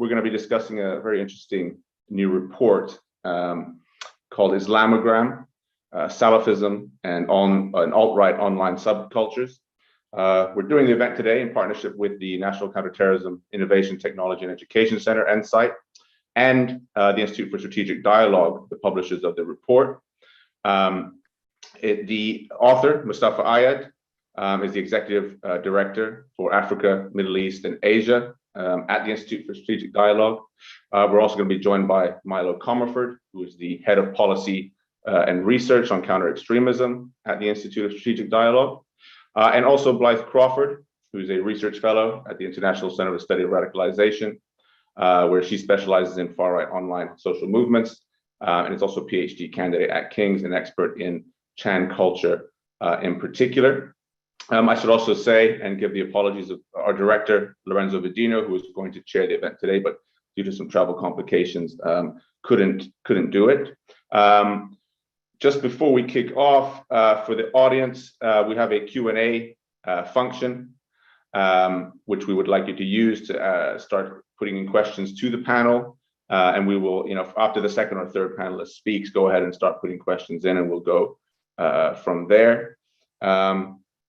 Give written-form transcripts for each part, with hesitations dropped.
we're going to be discussing a very interesting new report called Islamogram, Salafism, and alt-right online subcultures. We're doing the event today in partnership with the National Counterterrorism Innovation, Technology and Education Center, NSITE, and the Institute for Strategic Dialogue, the publishers of the report. The author, Mustafa Ayad, is the Executive Director for Africa, Middle East, and Asia at the Institute for Strategic Dialogue. We're also going to be joined by Milo Comerford, who is the Head of Policy and Research on Counter-Extremism at the Institute of Strategic Dialogue, and also Blythe Crawford, who is a Research Fellow at the International Center for the Study of Radicalization, where she specializes in far-right online social movements, and is also a PhD candidate at King's, an expert in Chan culture in particular. I should also say and give the apologies of our director, Lorenzo Vidino, who was going to chair the event today, but due to some travel complications, couldn't do it. Just before we kick off, for the audience, we have a Q&A function, which we would like you to use to start putting in questions to the panel. And we will, after the second or third panelist speaks, go ahead and start putting questions in, and we'll go from there.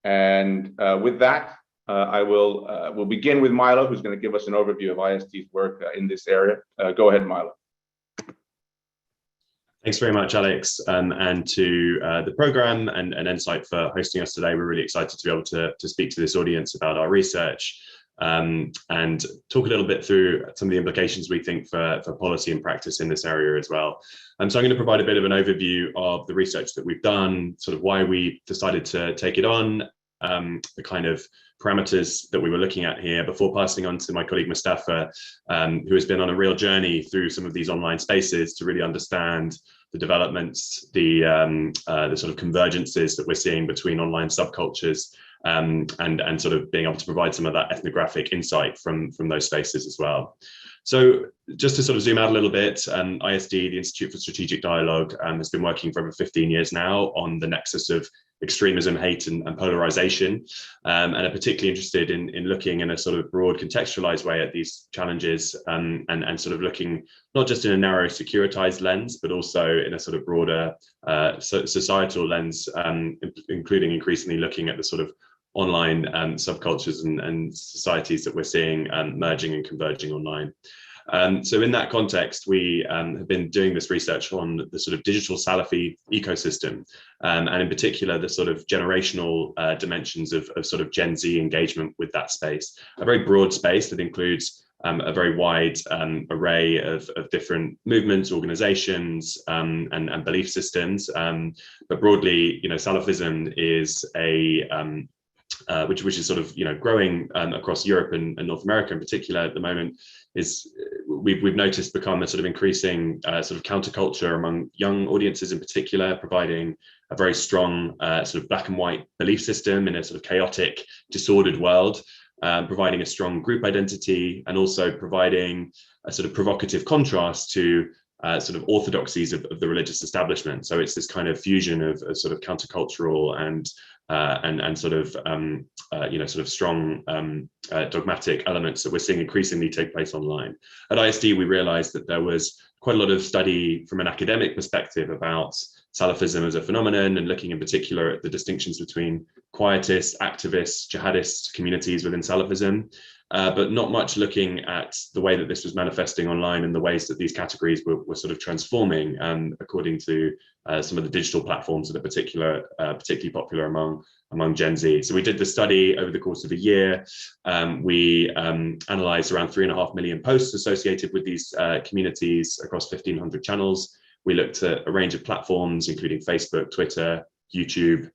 With that, we'll begin with Milo, who's going to give us an overview of ISD's work in this area. Go ahead, Milo. Thanks very much, Alex, and to the program and NSITE for hosting us today. We're really excited to be able to speak to this audience about our research and talk a little bit through some of the implications we think for policy and practice in this area as well. So I'm going to provide a bit of an overview of the research that we've done, sort of why we decided to take it on, the kind of parameters that we were looking at here, before passing on to my colleague Mustafa, who has been on a real journey through some of these online spaces to really understand the developments, the sort of convergences that we're seeing between online subcultures, and sort of being able to provide some of that ethnographic insight from those spaces as well. So just to sort of zoom out a little bit, ISD, the Institute for Strategic Dialogue, has been working for over 15 years now on the nexus of extremism, hate and polarization, and are particularly interested in looking in a sort of broad contextualized way at these challenges, and sort of looking not just in a narrow securitized lens, but also in a sort of broader societal lens, including increasingly looking at the sort of online subcultures and societies that we're seeing merging and converging online. So in that context, we have been doing this research on the sort of digital Salafi ecosystem, and in particular, the sort of generational dimensions of sort of Gen Z engagement with that space, a very broad space that includes a very wide array of different movements, organizations, and belief systems. But broadly, Salafism is which is sort of growing across Europe and North America in particular at the moment, we've noticed become a sort of increasing sort of counterculture among young audiences in particular, providing a very strong sort of black and white belief system in a sort of chaotic, disordered world, providing a strong group identity, and also providing a sort of provocative contrast to sort of orthodoxies of the religious establishment. So it's this kind of fusion of sort of countercultural and sort of sort of strong dogmatic elements that we're seeing increasingly take place online. At ISD, we realized that there was quite a lot of study from an academic perspective about Salafism as a phenomenon, and looking in particular at the distinctions between quietist, activist, jihadist communities within Salafism, but not much looking at the way that this was manifesting online and the ways that these categories were sort of transforming, according to some of the digital platforms that are particularly popular among Gen Z. So we did the study over the course of a year. We analyzed around 3.5 million posts associated with these communities across 1,500 channels. We looked at a range of platforms, including Facebook, Twitter, YouTube,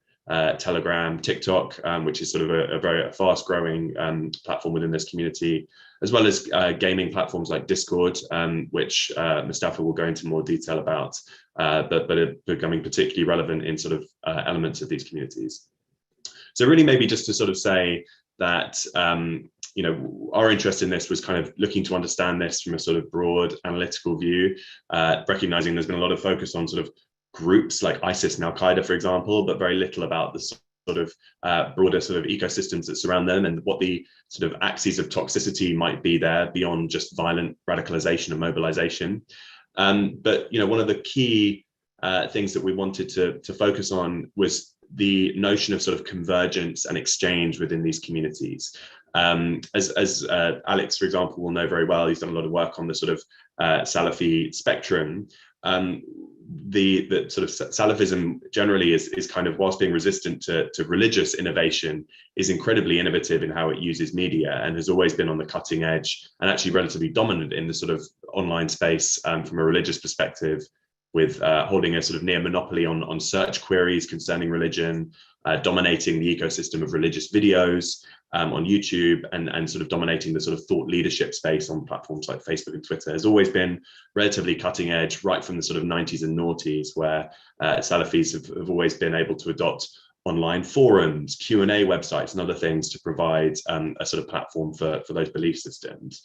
Telegram, TikTok, which is sort of a very fast-growing platform within this community, as well as gaming platforms like Discord, which Mustafa will go into more detail about, but are becoming particularly relevant in sort of elements of these communities. So really maybe just to sort of say that, our interest in this was kind of looking to understand this from a sort of broad analytical view, recognizing there's been a lot of focus on sort of groups like ISIS and Al-Qaeda, for example, but very little about the sort of broader sort of ecosystems that surround them, and what the sort of axes of toxicity might be there beyond just violent radicalization and mobilization. But one of the key things that we wanted to focus on was the notion of sort of convergence and exchange within these communities. As Alex, for example, will know very well, he's done a lot of work on the sort of Salafi spectrum. The sort of Salafism generally is kind of, whilst being resistant to religious innovation, is incredibly innovative in how it uses media, and has always been on the cutting edge and actually relatively dominant in the sort of online space from a religious perspective, with holding a sort of near monopoly on search queries concerning religion, dominating the ecosystem of religious videos on YouTube, and sort of dominating the sort of thought leadership space on platforms like Facebook and Twitter. Has always been relatively cutting edge, right from the sort of 90s and noughties, where Salafis have always been able to adopt online forums, Q&A websites, and other things to provide a sort of platform for those belief systems.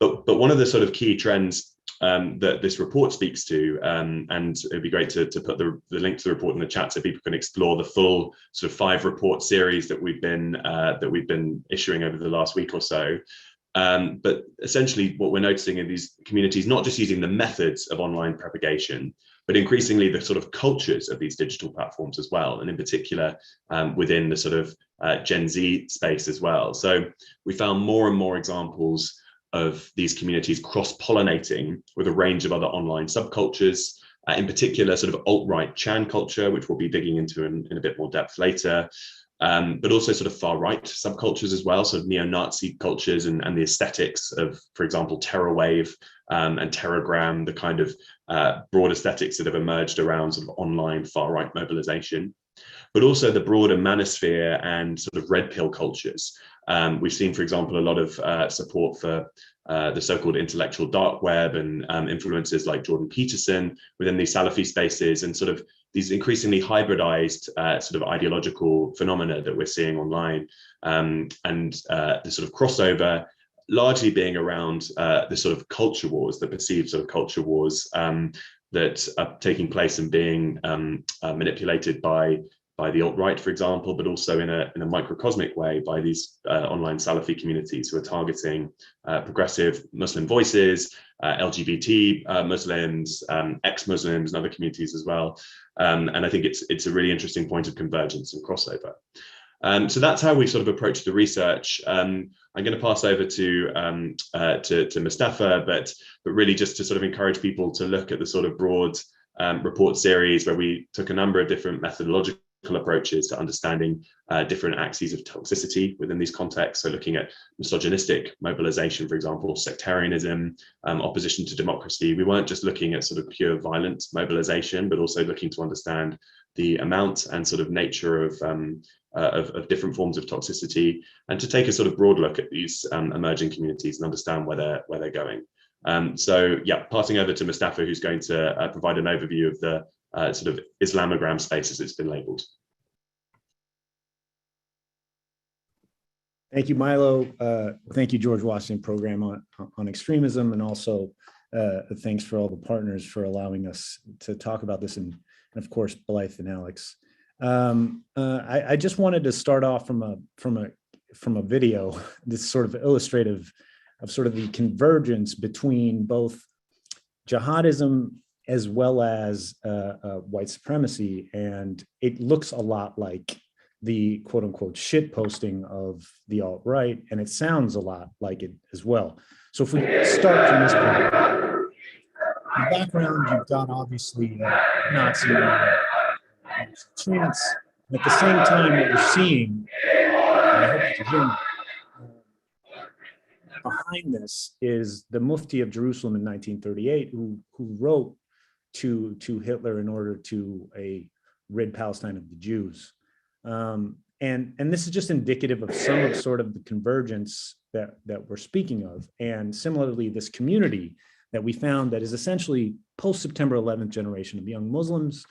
But one of the sort of key trends that this report speaks to, and it'd be great to put the link to the report in the chat so people can explore the full sort of 5 report series that we've been issuing over the last week or so. But essentially what we're noticing in these communities, not just using the methods of online propagation, but increasingly the sort of cultures of these digital platforms as well, and in particular within the sort of Gen Z space as well. So we found more and more examples of these communities cross-pollinating with a range of other online subcultures, in particular sort of alt-right Chan culture, which we'll be digging into in a bit more depth later, but also sort of far-right subcultures as well, so neo-Nazi cultures and the aesthetics of, for example, terror wave and terrorgram, the kind of broad aesthetics that have emerged around sort of online far-right mobilization, but also the broader manosphere and sort of red pill cultures. We've seen, for example, a lot of support for the so-called intellectual dark web and influencers like Jordan Peterson within these Salafi spaces, and sort of these increasingly hybridized sort of ideological phenomena that we're seeing online, and the sort of crossover largely being around the sort of culture wars, the perceived sort of culture wars that are taking place and being manipulated by the alt-right, for example, but also in a microcosmic way by these online Salafi communities who are targeting progressive Muslim voices, LGBT Muslims, ex-Muslims, and other communities as well. And I think it's a really interesting point of convergence and crossover. So that's how we sort of approach the research. I'm going to pass over to Mustafa, but really just to sort of encourage people to look at the sort of broad report series where we took a number of different methodological approaches to understanding different axes of toxicity within these contexts. So looking at misogynistic mobilization, for example, sectarianism, opposition to democracy. We weren't just looking at sort of pure violent mobilization, but also looking to understand the amount and sort of nature of different forms of toxicity, and to take a sort of broad look at these emerging communities and understand where they're going. So yeah, passing over to Mustafa, who's going to provide an overview of the sort of Islamogram space as it's been labeled. Thank you, Milo. Thank you, George Washington Program on Extremism, and also thanks for all the partners for allowing us to talk about this, and of course, Blythe and Alex. I just wanted to start off from a video that's sort of illustrative of sort of the convergence between both jihadism as well as white supremacy, and it looks a lot like the quote unquote shit posting of the alt-right, and it sounds a lot like it as well. So if we start from this point, in the background, you've got obviously Nazi chants, and at the same time, what we're seeing, and I hope you can hear me, behind this is the Mufti of Jerusalem in 1938, who wrote to Hitler in order to rid Palestine of the Jews. And this is just indicative of some of sort of the convergence that we're speaking of. And similarly, this community that we found that is essentially post-September 11th generation of young Muslims,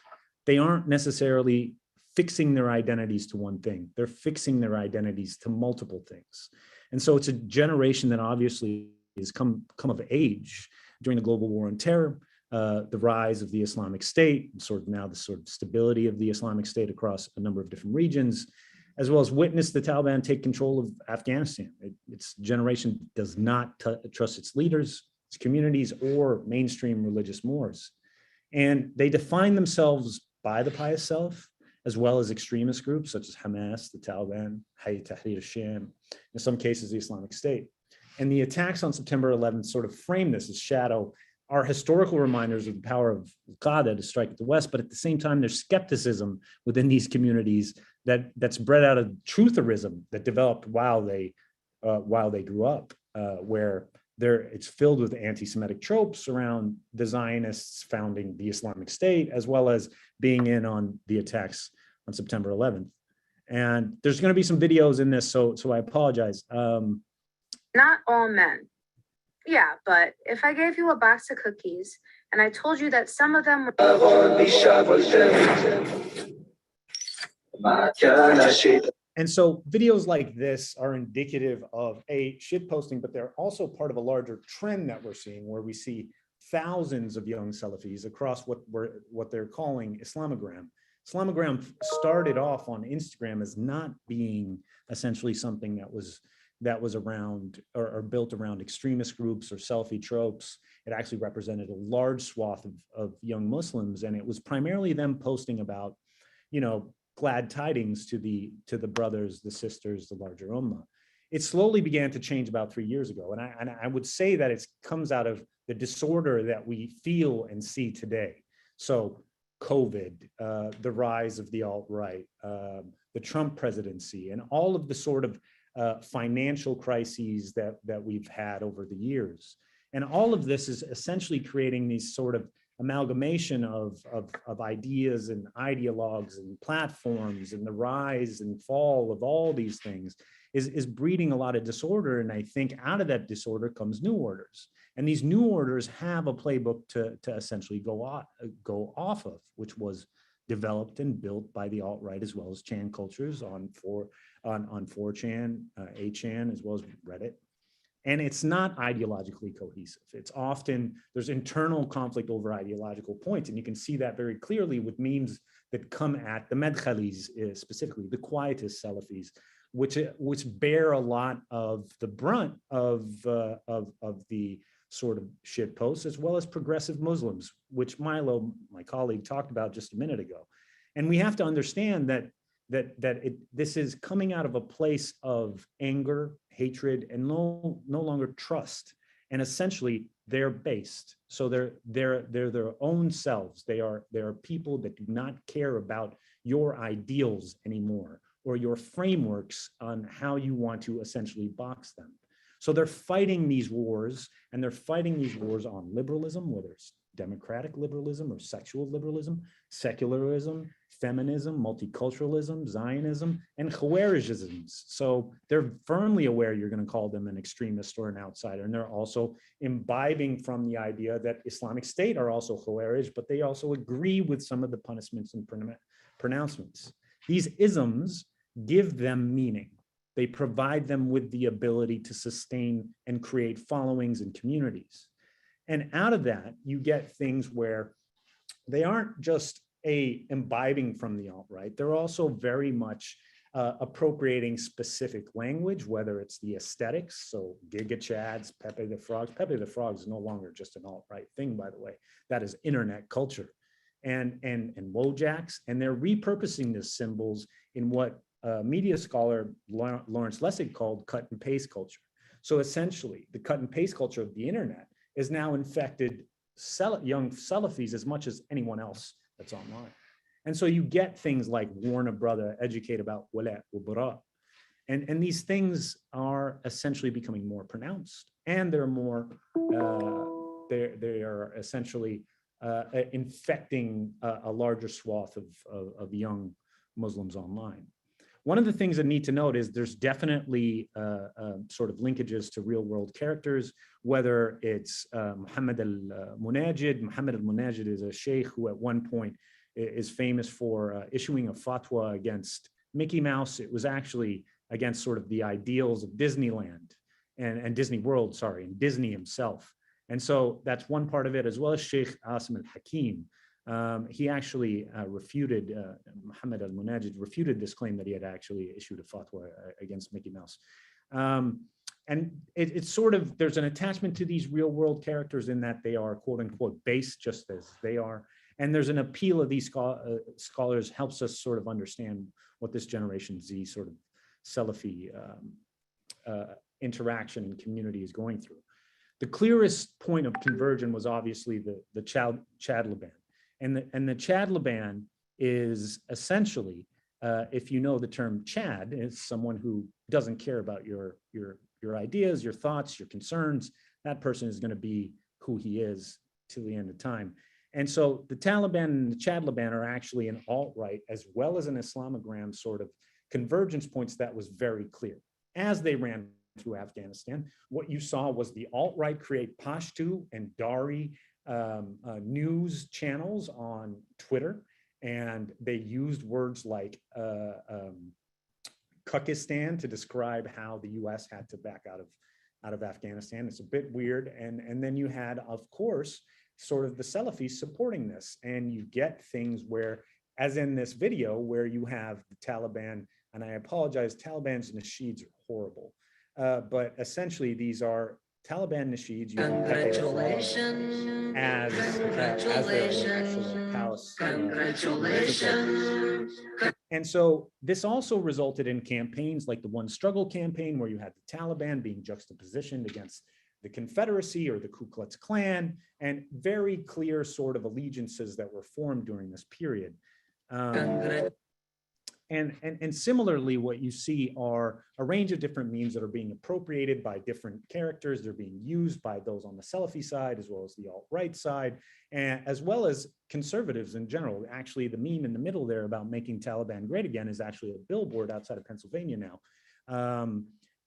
they aren't necessarily fixing their identities to one thing. They're fixing their identities to multiple things. And so it's a generation that obviously has come of age during the global war on terror, the rise of the Islamic State, sort of now the sort of stability of the Islamic State across a number of different regions, as well as witnessed the Taliban take control of Afghanistan. Its generation does not trust its leaders, its communities, or mainstream religious mores. And they define themselves by the pious self, as well as extremist groups such as Hamas, the Taliban, Hayat Tahrir al-Sham, in some cases, the Islamic State. And the attacks on September 11th sort of frame this as shadow, are historical reminders of the power of Al-Qaeda to strike at the West, but at the same time, there's skepticism within these communities that's bred out of trutherism that developed while they grew up, where it's filled with anti-Semitic tropes around the Zionists founding the Islamic State, as well as being in on the attacks on September 11th. And there's going to be some videos in this, so I apologize. Not all men. Yeah, but if I gave you a box of cookies and I told you that some of them were... And so videos like this are indicative of shitposting, but they're also part of a larger trend that we're seeing, where we see thousands of young Salafis across what they're calling Islamogram. Islamogram started off on Instagram as not being essentially something that was around or built around extremist groups or selfie tropes. It actually represented a large swath of young Muslims, and it was primarily them posting about, glad tidings to the brothers, the sisters, the larger ummah. It slowly began to change about 3 years ago, and I would say that it comes out of the disorder that we feel and see today. So COVID, the rise of the alt-right, the Trump presidency, and all of the sort of financial crises that we've had over the years. And all of this is essentially creating these sort of amalgamation of ideas and ideologues and platforms, and the rise and fall of all these things is breeding a lot of disorder. And I think out of that disorder comes new orders. And these new orders have a playbook to essentially go off of, which was developed and built by the alt-right, as well as Chan cultures on 4chan, 8chan, as well as Reddit. And it's not ideologically cohesive. It's often, there's internal conflict over ideological points. And you can see that very clearly with memes that come at the Medkhalis, specifically the quietist Salafis, which bear a lot of the brunt of the sort of shit posts, as well as progressive Muslims, which Milo, my colleague, talked about just a minute ago. And we have to understand that this is coming out of a place of anger, hatred, and no longer trust. And essentially, they're based. So they're their own selves. They are people that do not care about your ideals anymore, or your frameworks on how you want to essentially box them. So they're fighting these wars, and they're fighting these wars on liberalism, whether it's democratic liberalism or sexual liberalism, secularism, feminism, multiculturalism, Zionism, and Khawarijisms. So they're firmly aware you're going to call them an extremist or an outsider. And they're also imbibing from the idea that Islamic State are also Khawarij, but they also agree with some of the punishments and pronouncements. These isms give them meaning. They provide them with the ability to sustain and create followings and communities. And out of that, you get things where they aren't just imbibing from the alt-right, they're also very much appropriating specific language, whether it's the aesthetics, so Giga Chads, Pepe the Frog. Pepe the Frog is no longer just an alt-right thing, by the way. That is internet culture. And Wojaks, and they're repurposing these symbols in what media scholar Lawrence Lessig called cut and paste culture. So essentially, the cut and paste culture of the internet is now infected young Salafis as much as anyone else that's online. And so you get things like warn a brother, educate about wala wa bara. And these things are essentially becoming more pronounced, and they're more, they are essentially infecting a larger swath of young Muslims online. One of the things that need to note is there's definitely sort of linkages to real world characters, whether it's Muhammad al-Munajid. Muhammad al-Munajid is a sheikh who at one point is famous for issuing a fatwa against Mickey Mouse. It was actually against sort of the ideals of Disneyland and Disney World, sorry, and Disney himself. And so that's one part of it, as well as Sheikh Asim al-Hakim. He actually refuted, Muhammad al-Munajid refuted this claim that he had actually issued a fatwa against Mickey Mouse. And it's sort of, there's an attachment to these real world characters in that they are quote unquote based just as they are. And there's an appeal of these scholars helps us sort of understand what this Generation Z sort of Salafi interaction and community is going through. The clearest point of conversion was obviously the Chad Liban. And the Chad Liban is essentially, if you know the term Chad, is someone who doesn't care about your ideas, your thoughts, your concerns. That person is going to be who he is till the end of time. And so the Taliban and the Chad Liban are actually an alt-right as well as an Islamogram sort of convergence points that was very clear. As they ran through Afghanistan, what you saw was the alt-right create Pashto and Dari news channels on Twitter, and they used words like Kyrgyzstan to describe how the US had to back out of Afghanistan. It's a bit weird. And then you had, of course, sort of the Salafis supporting this. And you get things where, as in this video, where you have the Taliban, and I apologize, Taliban's nasheeds are horrible. But essentially these are Taliban nasheeds using congratulations as their actual palace. Congratulations. And so this also resulted in campaigns like the One Struggle campaign, where you had the Taliban being juxtapositioned against the Confederacy or the Ku Klux Klan, and very clear sort of allegiances that were formed during this period. And similarly, what you see are a range of different memes that are being appropriated by different characters. They're being used by those on the Salafi side, as well as the alt-right side, and as well as conservatives in general. Actually, the meme in the middle there about making Taliban great again is actually a billboard outside of Pennsylvania now,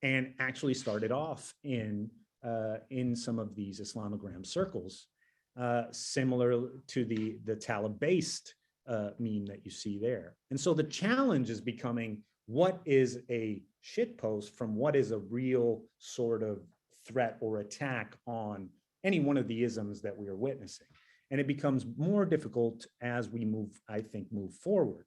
and actually started off in some of these Islamogram circles, similar to the Talib-based meme that you see there. And so the challenge is becoming, what is a shitpost from what is a real sort of threat or attack on any one of the isms that we are witnessing. And it becomes more difficult as we move forward.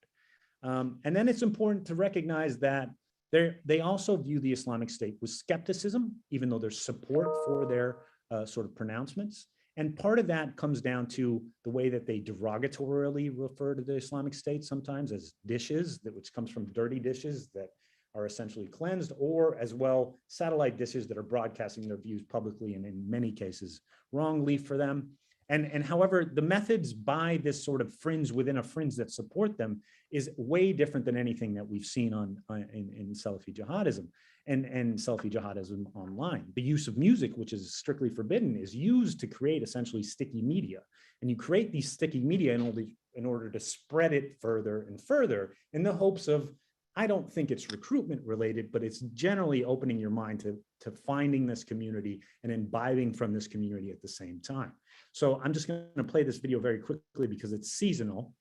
And then it's important to recognize that they also view the Islamic State with skepticism, even though there's support for their sort of pronouncements. And part of that comes down to the way that they derogatorily refer to the Islamic State sometimes as dishes, which comes from dirty dishes that are essentially cleansed, or as well satellite dishes that are broadcasting their views publicly and in many cases wrongly for them. And however, the methods by this sort of fringe within a fringe that support them is way different than anything that we've seen in Salafi jihadism and Salafi jihadism online. The use of music, which is strictly forbidden, is used to create essentially sticky media. And you create these sticky media in order to spread it further and further in the hopes of, I don't think it's recruitment related, but it's generally opening your mind to finding this community and imbibing from this community at the same time. So I'm just going to play this video very quickly because it's seasonal.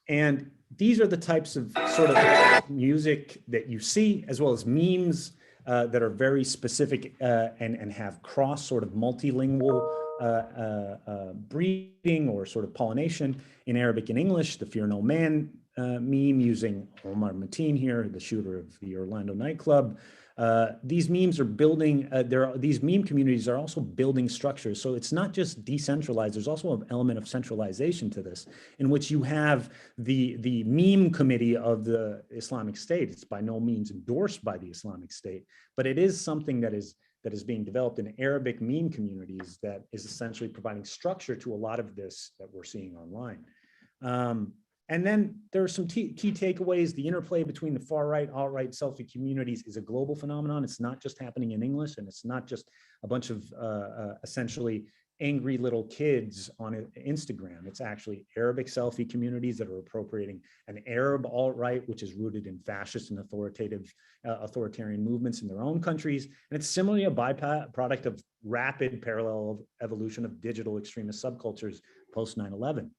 And these are the types of sort of music that you see, as well as memes that are very specific and have cross sort of multilingual breeding or sort of pollination in Arabic and English. The Fear No Man meme using Omar Mateen here, the shooter of the Orlando nightclub. These memes are building, these meme communities are also building structures. So it's not just decentralized, there's also an element of centralization to this, in which you have the meme committee of the Islamic State. It's by no means endorsed by the Islamic State, but it is something that is being developed in Arabic meme communities that is essentially providing structure to a lot of this that we're seeing online. And then there are some key takeaways. The interplay between the far right, alt-right, Salafi communities is a global phenomenon. It's not just happening in English, and it's not just a bunch of essentially angry little kids on Instagram. It's actually Arabic Salafi communities that are appropriating an Arab alt-right, which is rooted in fascist and authoritarian movements in their own countries. And it's similarly a byproduct of rapid parallel evolution of digital extremist subcultures post 9/11.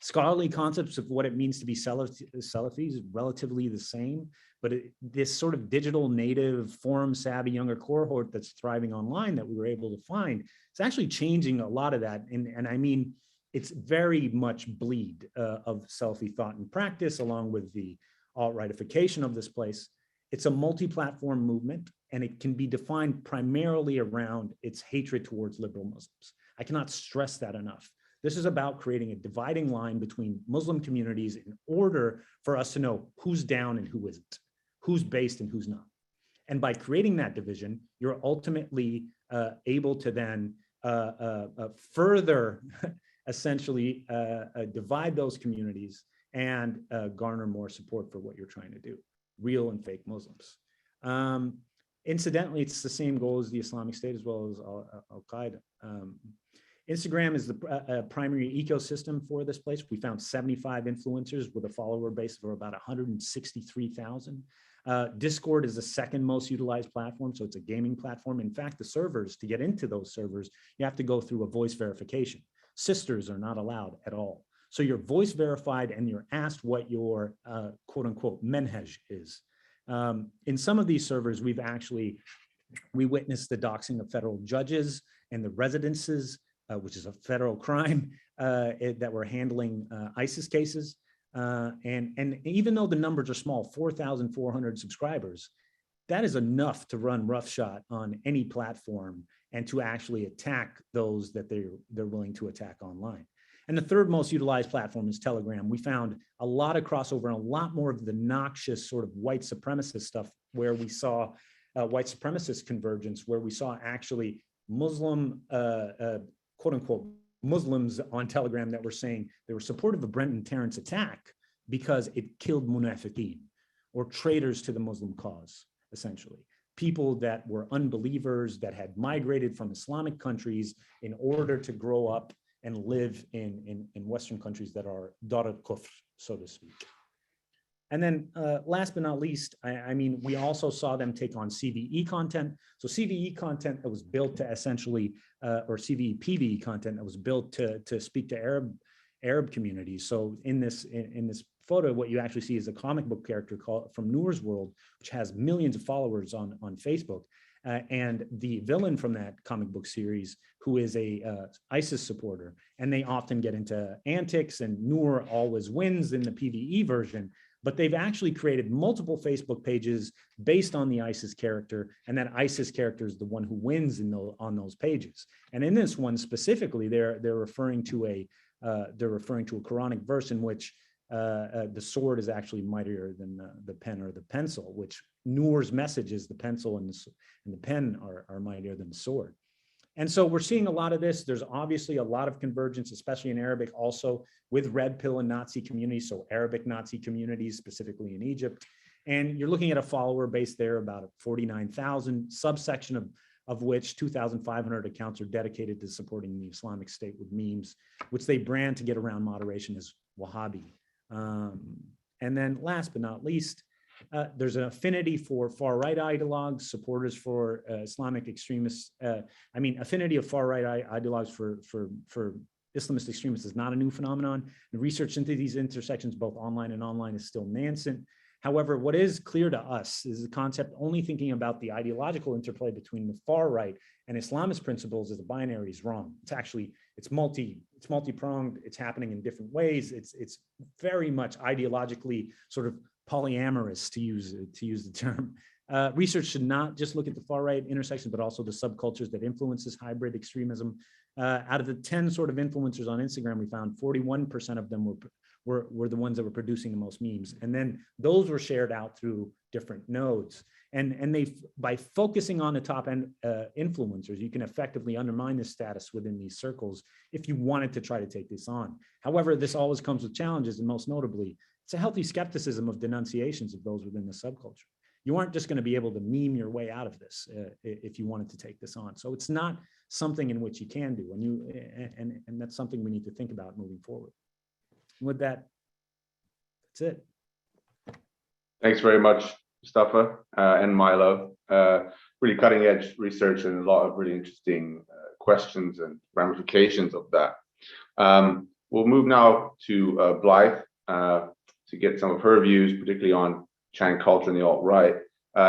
Scholarly concepts of what it means to be Salafi is relatively the same, but this sort of digital native forum savvy younger cohort that's thriving online that we were able to find, it's actually changing a lot of that. And I mean, it's very much bleed of Salafi thought and practice, along with the alt-rightification of this place. It's a multi-platform movement, and it can be defined primarily around its hatred towards liberal Muslims. I cannot stress that enough. This is about creating a dividing line between Muslim communities in order for us to know who's down and who isn't, who's based and who's not. And by creating that division, you're ultimately able to then further essentially divide those communities and garner more support for what you're trying to do, real and fake Muslims. Incidentally, it's the same goal as the Islamic State as well as Al-Qaeda. Instagram is the primary ecosystem for this place. We found 75 influencers with a follower base of about 163,000. Discord is the second most utilized platform, so it's a gaming platform. In fact, the servers, to get into those servers, you have to go through a voice verification. Sisters are not allowed at all. So you're voice verified and you're asked what your quote unquote menhaj is. In some of these servers, we witnessed the doxing of federal judges and the residences, which is a federal crime, that were handling ISIS cases. And even though the numbers are small, 4,400 subscribers, that is enough to run roughshod on any platform and to actually attack those that they're willing to attack online. And the third most utilized platform is Telegram. We found a lot of crossover and a lot more of the noxious sort of white supremacist stuff, where we saw white supremacist convergence, where we saw actually Muslim, quote unquote, Muslims on Telegram that were saying they were supportive of Brenton Tarrant's attack because it killed munafiqeen, or traitors to the Muslim cause, essentially. People that were unbelievers that had migrated from Islamic countries in order to grow up and live in Western countries that are dar al-kufr, so to speak. And then last but not least, I mean, we also saw them take on CVE content. So CVE content that was built to essentially, or CVE PVE content that was built to speak to Arab communities. So in this photo, what you actually see is a comic book character from Noor's World, which has millions of followers on Facebook. And the villain from that comic book series, who is a ISIS supporter, and they often get into antics, and Noor always wins in the PVE version. But they've actually created multiple Facebook pages based on the ISIS character, and that ISIS character is the one who wins on those pages. And in this one specifically, they're referring to a Quranic verse in which the sword is actually mightier than the pen or the pencil, which Noor's message is the pencil and the pen are mightier than the sword. And so we're seeing a lot of this. There's obviously a lot of convergence, especially in Arabic, also with Red Pill and Nazi communities, so Arabic Nazi communities, specifically in Egypt. And you're looking at a follower base there, about 49,000, subsection of which 2,500 accounts are dedicated to supporting the Islamic State with memes, which they brand to get around moderation as Wahhabi. And then last but not least, there's an affinity for far-right ideologues, supporters for Islamic extremists. Affinity of far-right ideologues for Islamist extremists is not a new phenomenon. The research into these intersections, both online and online, is still nascent. However, what is clear to us is the concept only thinking about the ideological interplay between the far right and Islamist principles as a binary is wrong. It's multi-pronged, it's happening in different ways. It's very much ideologically sort of polyamorous, to use the term. Research should not just look at the far right intersection, but also the subcultures that influences hybrid extremism. Out of the 10 sort of influencers on Instagram, we found 41% of them were the ones that were producing the most memes. And then those were shared out through different nodes. And they, by focusing on the top end influencers, you can effectively undermine this status within these circles if you wanted to try to take this on. However, this always comes with challenges, and most notably, it's a healthy skepticism of denunciations of those within the subculture. You aren't just going to be able to meme your way out of this if you wanted to take this on. So it's not something in which you can do, and that's something we need to think about moving forward. And with that, that's it. Thanks very much, Mustafa and Milo. Really cutting edge research and a lot of really interesting questions and ramifications of that. we'll move now to Blythe to get some of her views, particularly on Chan culture and the alt-right.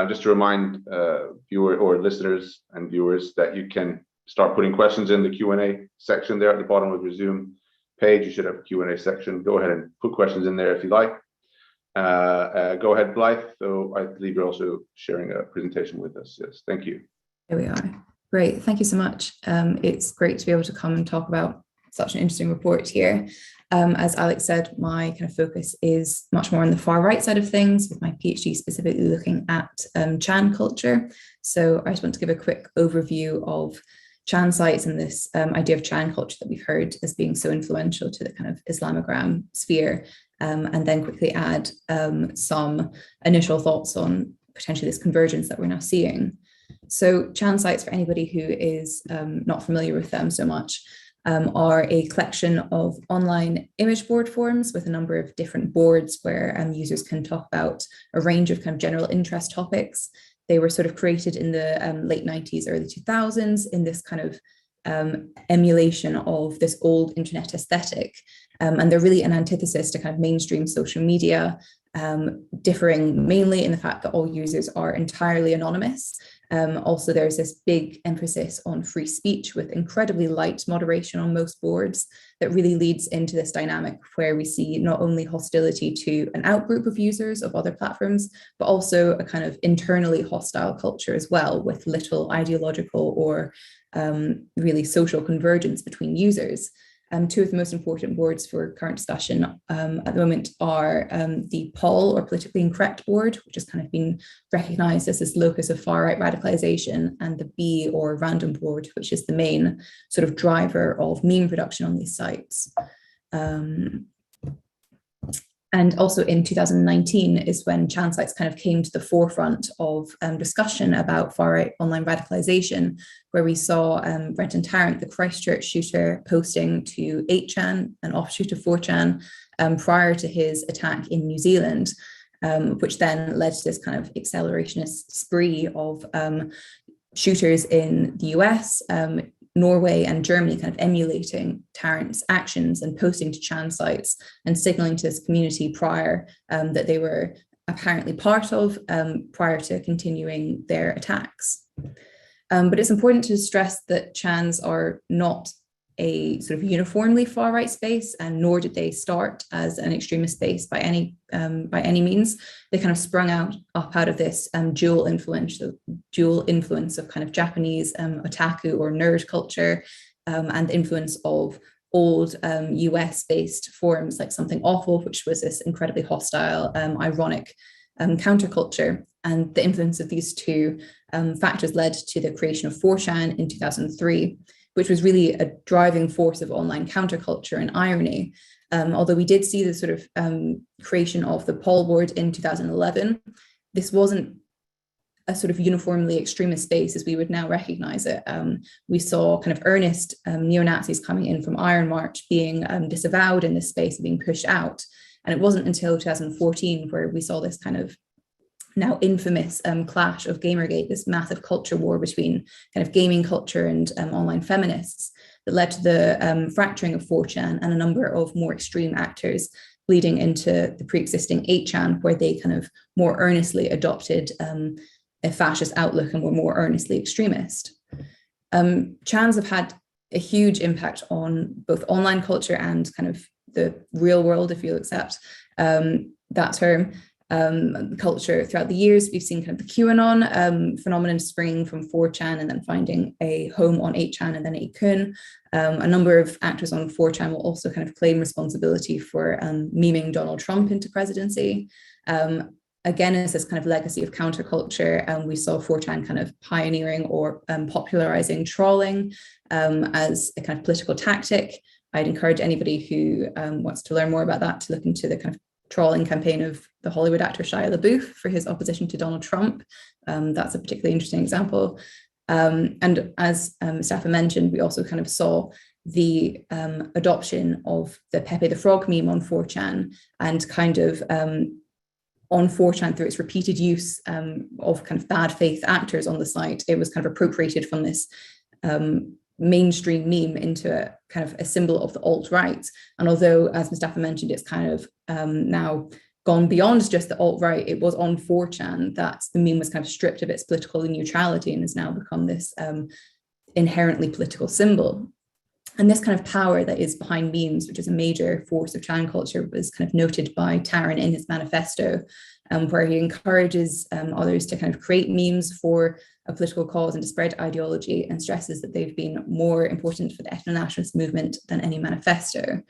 Just to remind viewer or listeners and viewers that you can start putting questions in the Q&A section there at the bottom of your Zoom page. You should have a Q&A section. Go ahead and put questions in there if you like. Go ahead, Blythe. So I believe you're also sharing a presentation with us. Yes, thank you. There we are. Great, thank you so much. It's great to be able to come and talk about such an interesting report here. As Alex said, my kind of focus is much more on the far right side of things, with my PhD specifically looking at Chan culture. So I just want to give a quick overview of Chan sites and this idea of Chan culture that we've heard as being so influential to the kind of Islamogram sphere, and then quickly add some initial thoughts on potentially this convergence that we're now seeing. So Chan sites, for anybody who is not familiar with them so much, are a collection of online image board forums with a number of different boards where users can talk about a range of kind of general interest topics. They were sort of created in the late 90s, early 2000s in this kind of emulation of this old internet aesthetic. And they're really an antithesis to kind of mainstream social media, differing mainly in the fact that all users are entirely anonymous. Also, there's this big emphasis on free speech with incredibly light moderation on most boards that really leads into this dynamic where we see not only hostility to an outgroup of users of other platforms, but also a kind of internally hostile culture as well, with little ideological or really social convergence between users. Two of the most important boards for current discussion at the moment are the POL, or politically incorrect board, which has kind of been recognized as this locus of far-right radicalization, and the B, or random board, which is the main sort of driver of meme production on these sites. And also in 2019 is when Chan sites kind of came to the forefront of discussion about far-right online radicalization, where we saw Brenton Tarrant, the Christchurch shooter, posting to 8chan, an offshoot of 4chan, prior to his attack in New Zealand, which then led to this kind of accelerationist spree of shooters in the US, Norway and Germany kind of emulating Tarrant's actions and posting to Chan sites and signaling to this community prior that they were apparently part of prior to continuing their attacks. But it's important to stress that Chans are not a sort of uniformly far-right space, and nor did they start as an extremist space by any means. They kind of sprung up out of this dual influence of kind of Japanese otaku or nerd culture, and the influence of old US-based forums like Something Awful, which was this incredibly hostile, ironic counterculture. And the influence of these two factors led to the creation of 4chan in 2003, which was really a driving force of online counterculture and irony. Although we did see the sort of creation of the POL board in 2011, this wasn't a sort of uniformly extremist space as we would now recognize it. We saw kind of earnest neo-Nazis coming in from Iron March being disavowed in this space and being pushed out. And it wasn't until 2014 where we saw this kind of now infamous clash of Gamergate, this massive culture war between kind of gaming culture and online feminists that led to the fracturing of 4chan and a number of more extreme actors bleeding into the pre-existing 8chan, where they kind of more earnestly adopted a fascist outlook and were more earnestly extremist. Chans have had a huge impact on both online culture and kind of the real world, if you'll accept that term. Culture throughout the years. We've seen kind of the QAnon phenomenon springing from 4chan and then finding a home on 8chan and then 8kun. A number of actors on 4chan will also kind of claim responsibility for memeing Donald Trump into presidency. Again, as this kind of legacy of counterculture, we saw 4chan kind of pioneering or popularizing trolling as a kind of political tactic. I'd encourage anybody who wants to learn more about that to look into the kind of trolling campaign of the Hollywood actor Shia LaBeouf for his opposition to Donald Trump. That's a particularly interesting example. And as Mustafa mentioned, we also kind of saw the adoption of the Pepe the Frog meme on 4chan, and kind of on 4chan through its repeated use of kind of bad faith actors on the site, it was kind of appropriated from this mainstream meme into a kind of a symbol of the alt-right. And although, as Mustafa mentioned, it's kind of now gone beyond just the alt-right, it was on 4chan that the meme was kind of stripped of its political neutrality and has now become this inherently political symbol. And this kind of power that is behind memes, which is a major force of Chan culture, was kind of noted by Taryn in his manifesto, where he encourages others to kind of create memes for a political cause and to spread ideology, and stresses that they've been more important for the ethno-nationalist movement than any manifesto.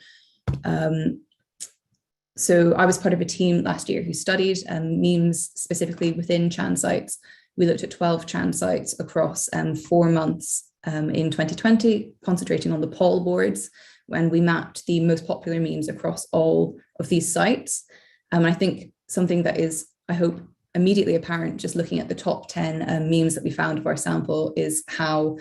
So I was part of a team last year who studied memes specifically within Chan sites. We looked at 12 Chan sites across 4 months in 2020, concentrating on the poll boards, when we mapped the most popular memes across all of these sites. And I think something that is, I hope, immediately apparent just looking at the top 10 memes that we found of our sample is how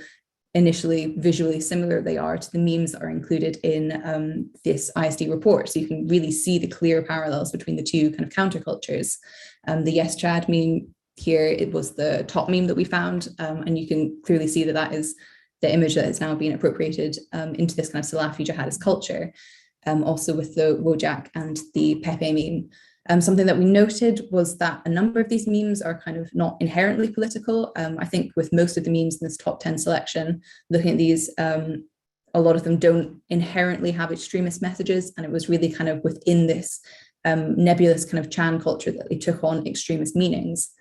initially visually similar they are to the memes that are included in this ISD report. So you can really see the clear parallels between the two kind of countercultures. The Yes Chad meme here, it was the top meme that we found, and you can clearly see that that is the image that has now been appropriated into this kind of Salafi jihadist culture. Also with the Wojak and the Pepe meme. Something that we noted was that a number of these memes are kind of not inherently political. I think with most of the memes in this top 10 selection, looking at these, a lot of them don't inherently have extremist messages, and it was really kind of within this nebulous kind of Chan culture that they took on extremist meanings.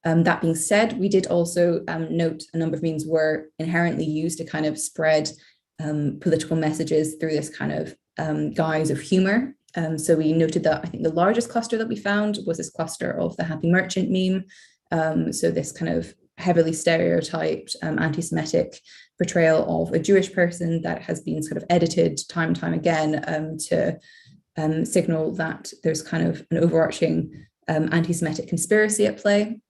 That being said, we did also note a number of memes were inherently used to kind of spread political messages through this kind of guise of humor. So we noted that I think the largest cluster that we found was this cluster of the Happy Merchant meme. So this kind of heavily stereotyped anti-Semitic portrayal of a Jewish person that has been sort of edited time and time again to signal that there's kind of an overarching anti-Semitic conspiracy at play.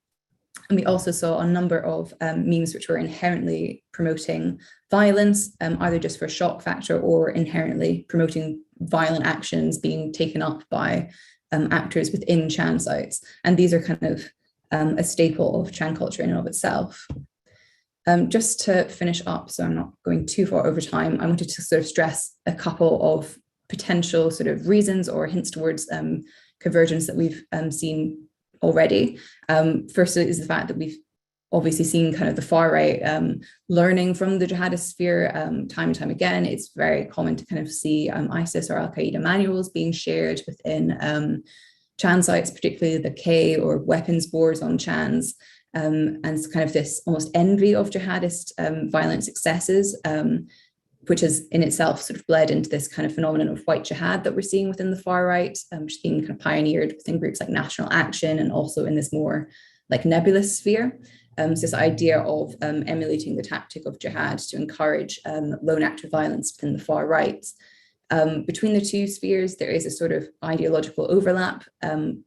And we also saw a number of memes which were inherently promoting violence, either just for shock factor or inherently promoting violent actions being taken up by actors within Chan sites. And these are kind of a staple of Chan culture in and of itself. Just to finish up, so I'm not going too far over time, I wanted to sort of stress a couple of potential sort of reasons or hints towards convergence that we've seen already. First is the fact that we've obviously seen kind of the far right learning from the jihadist sphere time and time again. It's very common to kind of see ISIS or Al-Qaeda manuals being shared within Chan sites, particularly the K or weapons boards on Chans, and it's kind of this almost envy of jihadist violent successes, which has in itself sort of bled into this kind of phenomenon of white jihad that we're seeing within the far right, which is being kind of pioneered within groups like National Action and also in this more like nebulous sphere. So this idea of emulating the tactic of jihad to encourage lone act of violence within the far right. Between the two spheres, there is a sort of ideological overlap,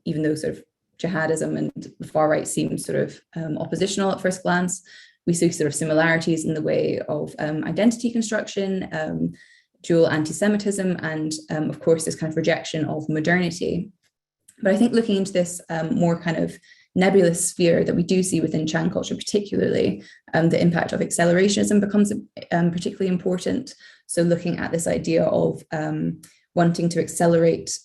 even though sort of jihadism and the far right seem sort of oppositional at first glance. We see sort of similarities in the way of identity construction, dual anti-Semitism, and of course, this kind of rejection of modernity. But I think looking into this more kind of nebulous sphere that we do see within Chan culture, particularly, the impact of accelerationism becomes particularly important. So looking at this idea of wanting to accelerate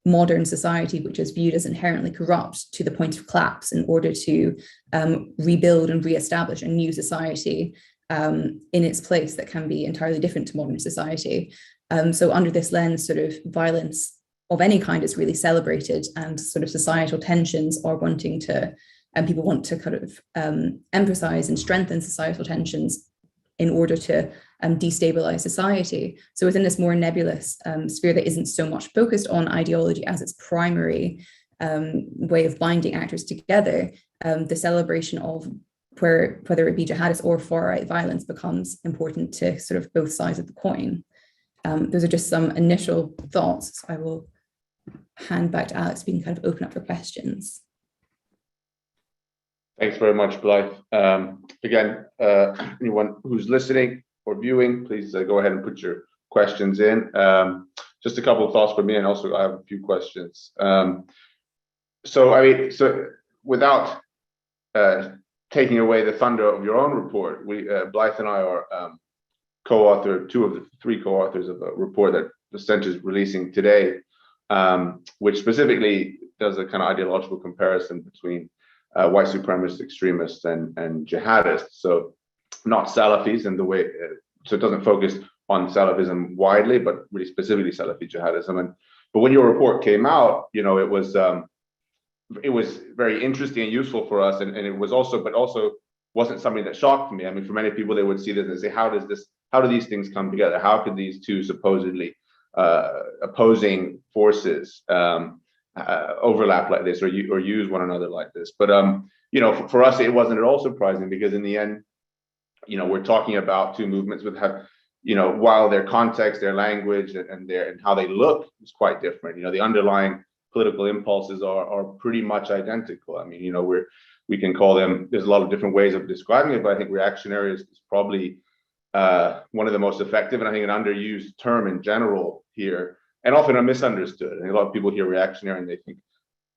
modern society, which is viewed as inherently corrupt to the point of collapse, in order to rebuild and reestablish a new society in its place that can be entirely different to modern society. So under this lens, sort of violence of any kind is really celebrated, and sort of societal tensions are wanting to, and people want to kind of emphasize and strengthen societal tensions in order to destabilize society. So within this more nebulous sphere that isn't so much focused on ideology as its primary way of binding actors together, the celebration of whether it be jihadist or far-right violence becomes important to sort of both sides of the coin. Those are just some initial thoughts. So I will hand back to Alex. We can kind of open up for questions. Thanks very much, Blythe. Again, anyone who's listening or viewing, please go ahead and put your questions in. Just a couple of thoughts from me, and also I have a few questions. So without taking away the thunder of your own report, Blythe and I are co-author, two of the three co-authors of a report that the center is releasing today, which specifically does a kind of ideological comparison between white supremacist extremists and jihadists. So not Salafis in the way, so it doesn't focus on Salafism widely, but really specifically Salafi jihadism. But when your report came out, you know, it was very interesting and useful for us, and it was also, but also wasn't something that shocked me. I mean, for many people, they would see this and say, how do these things come together? How could these two supposedly opposing forces overlap like this, or use one another like this? But you know, for us, it wasn't at all surprising, because in the end, you know, we're talking about two movements that have, you know, while their context, their language, and how they look is quite different. You know, the underlying political impulses are pretty much identical. I mean, you know, we can call them, there's a lot of different ways of describing it, but I think reactionary is probably one of the most effective, and I think an underused term in general here, and often are misunderstood. And a lot of people hear reactionary and they think,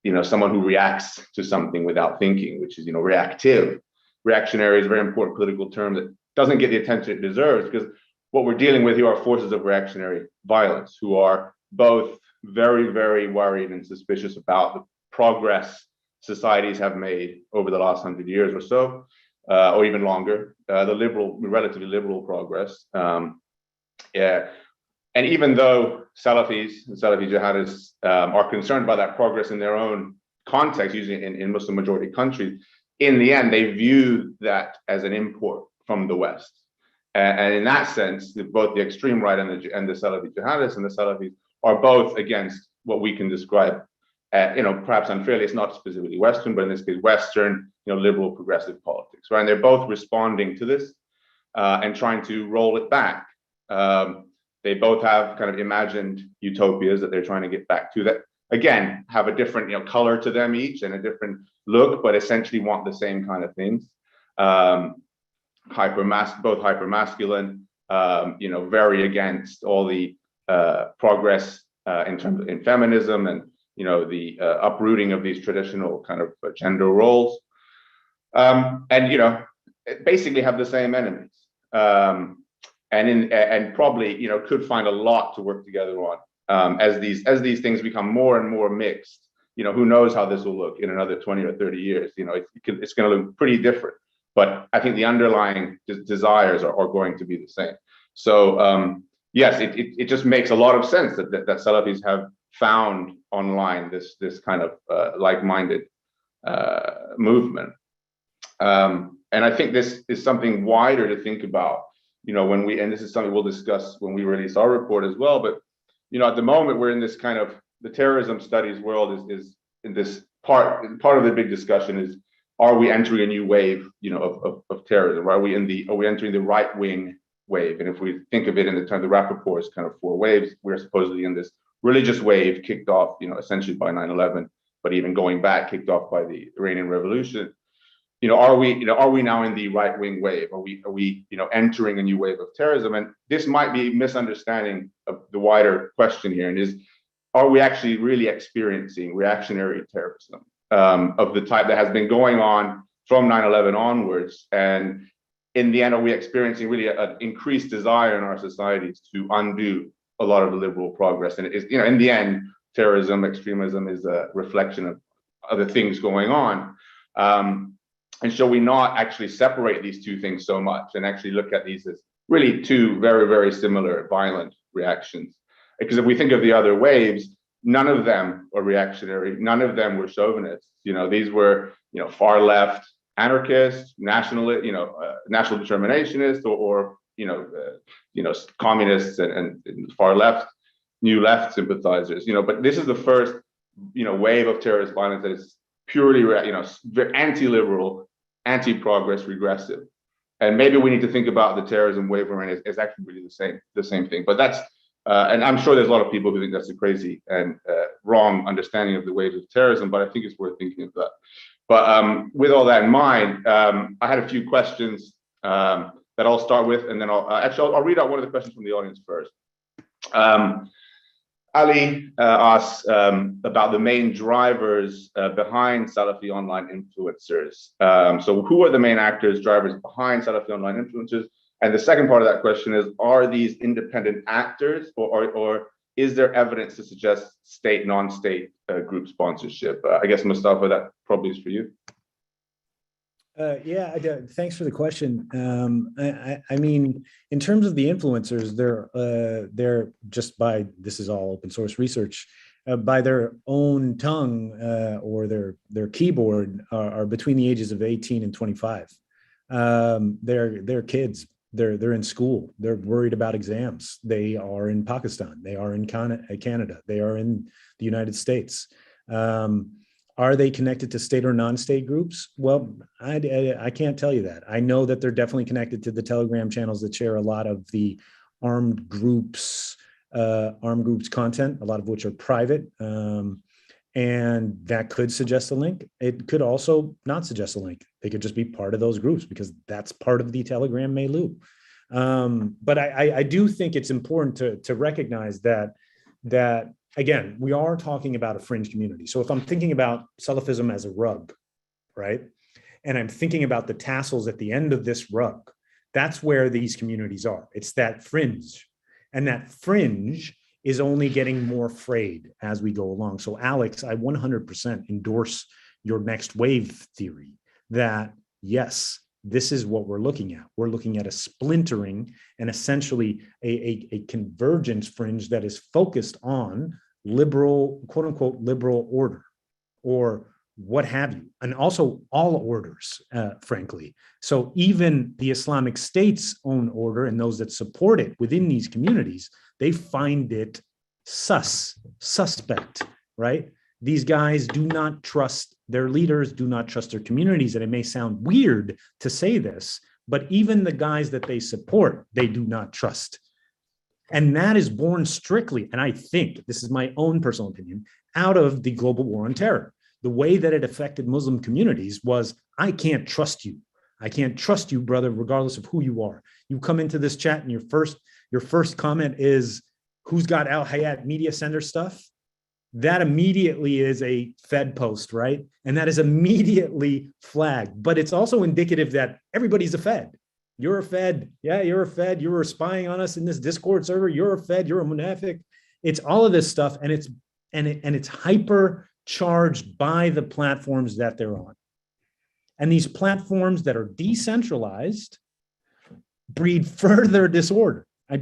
you know, someone who reacts to something without thinking, which is, you know, reactive. Reactionary is a very important political term that doesn't get the attention it deserves, because what we're dealing with here are forces of reactionary violence who are both very, very worried and suspicious about the progress societies have made over the last 100 years or so, or even longer, the relatively liberal progress. Yeah. And even though Salafis and Salafi jihadists are concerned by that progress in their own context, usually in Muslim majority countries, in the end, they view that as an import from the West. And in that sense, both the extreme right and the Salafi jihadists and the Salafis are both against what we can describe, you know, perhaps unfairly, it's not specifically Western, but in this case, Western, you know, liberal progressive politics, right? And they're both responding to this and trying to roll it back. They both have kind of imagined utopias that they're trying to get back to, that again have a different, you know, color to them each and a different look, but essentially want the same kind of things. Both hypermasculine, you know, very against all the progress in feminism and, you know, the uprooting of these traditional kind of gender roles, and, you know, basically have the same enemies, and probably, you know, could find a lot to work together on as these things become more and more mixed. You know, who knows how this will look in another 20 or 30 years? You know, it's going to look pretty different. But I think the underlying desires are going to be the same. So yes, it just makes a lot of sense that Salafis have found online this kind of like-minded movement. And I think this is something wider to think about, you know, and this is something we'll discuss when we release our report as well. But, you know, at the moment, we're in this kind of, the terrorism studies world is in this part of the big discussion is, are we entering a new wave, you know, of terrorism? Are we entering the right wing wave? And if we think of it in the term, the Rappaport's kind of four waves, we're supposedly in this religious wave kicked off, you know, essentially by 9/11, but even going back, kicked off by the Iranian Revolution. You know, are we now in the right wing wave? Are we, you know, entering a new wave of terrorism? And this might be misunderstanding of the wider question here, and is, are we actually really experiencing reactionary terrorism of the type that has been going on from 9/11 onwards? And in the end, are we experiencing really an increased desire in our societies to undo a lot of the liberal progress? And it is, you know, in the end, terrorism, extremism is a reflection of other things going on. And shall we not actually separate these two things so much and actually look at these as really two very, very similar violent reactions? Because if we think of the other waves, none of them were reactionary, none of them were chauvinists. You know, these were, you know, far left anarchists, national determinationists, or communists and far left, new left sympathizers. You know, but this is the first, you know, wave of terrorist violence that is purely, you know, anti-liberal, anti-progress, regressive. And maybe we need to think about the terrorism wave as actually really the same thing. But that's and I'm sure there's a lot of people who think that's a crazy and wrong understanding of the waves of terrorism, but I think it's worth thinking of that. But with all that in mind, I had a few questions that I'll start with, and then I'll read out one of the questions from the audience first. Ali asks about the main drivers behind Salafi online influencers. So who are the main actors, drivers behind Salafi online influencers? And the second part of that question is, are these independent actors, or is there evidence to suggest state, non-state group sponsorship? I guess, Mustafa, that probably is for you. Thanks for the question. I mean, in terms of the influencers, they're just by, this is all open source research, by their own tongue or their keyboard are between the ages of 18 and 25. They're kids. They're in school. They're worried about exams. They are in Pakistan. They are in Canada. They are in the United States. Are they connected to state or non-state groups? Well, I can't tell you that. I know that they're definitely connected to the Telegram channels that share a lot of the armed groups content, a lot of which are private. And that could suggest a link. It could also not suggest a link. They could just be part of those groups because that's part of the Telegram milieu. But I do think it's important to recognize that again, we are talking about a fringe community. So if I'm thinking about Salafism as a rug, right? And I'm thinking about the tassels at the end of this rug, that's where these communities are. It's that fringe. And that fringe is only getting more frayed as we go along. So Alex, I 100% endorse your next wave theory that yes, this is what we're looking at. We're looking at a splintering and essentially a convergence fringe that is focused on liberal, quote unquote, liberal order or what have you. And also all orders, frankly. So even the Islamic State's own order and those that support it within these communities, they find it suspect, right? These guys do not trust their leaders, do not trust their communities. And it may sound weird to say this, but even the guys that they support, they do not trust. And that is born strictly, and I think, this is my own personal opinion, out of the global war on terror. The way that it affected Muslim communities was, I can't trust you. I can't trust you, brother, regardless of who you are. You come into this chat and your first comment is, who's got Al Hayat Media Center stuff? That immediately is a Fed post, right? And that is immediately flagged. But it's also indicative that everybody's a Fed. You're a Fed. Yeah, you're a Fed. You were spying on us in this Discord server. You're a Fed. You're a munafiq. It's all of this stuff, and it's hyper charged by the platforms that they're on. And these platforms that are decentralized breed further disorder. I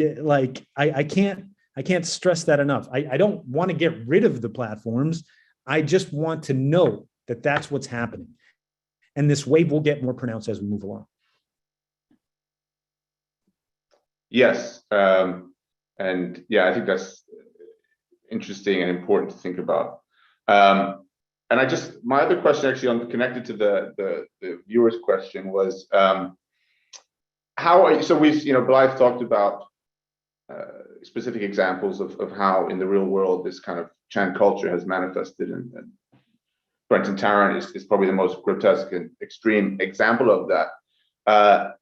can't stress that enough. I don't want to get rid of the platforms. I just want to know that that's what's happening. And this wave will get more pronounced as we move along. Yes. And yeah, I think that's interesting and important to think about. And my other question actually connected to the viewer's question was, how are you, so we've, Blythe talked about specific examples of how in the real world this kind of Chan culture has manifested, and Brenton Tarrant is probably the most grotesque and extreme example of that.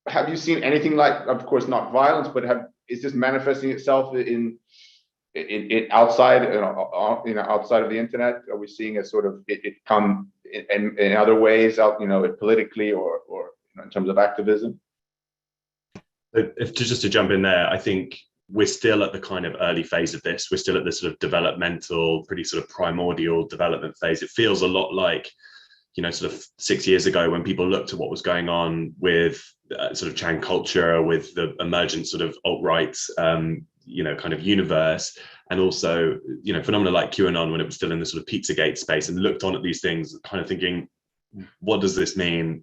Have you seen anything like, of course not violence, but is this manifesting itself in outside, outside of the internet? Are we seeing a sort of it come in other ways out, politically or in terms of activism? Just to jump in there, I think we're still at the kind of early phase of this. We're still at this sort of developmental, pretty sort of primordial development phase. It feels a lot like, sort of 6 years ago when people looked at what was going on with sort of Chan culture, with the emergent sort of alt-right, kind of universe, and also, phenomena like QAnon when it was still in the sort of Pizzagate space, and looked on at these things kind of thinking, what does this mean?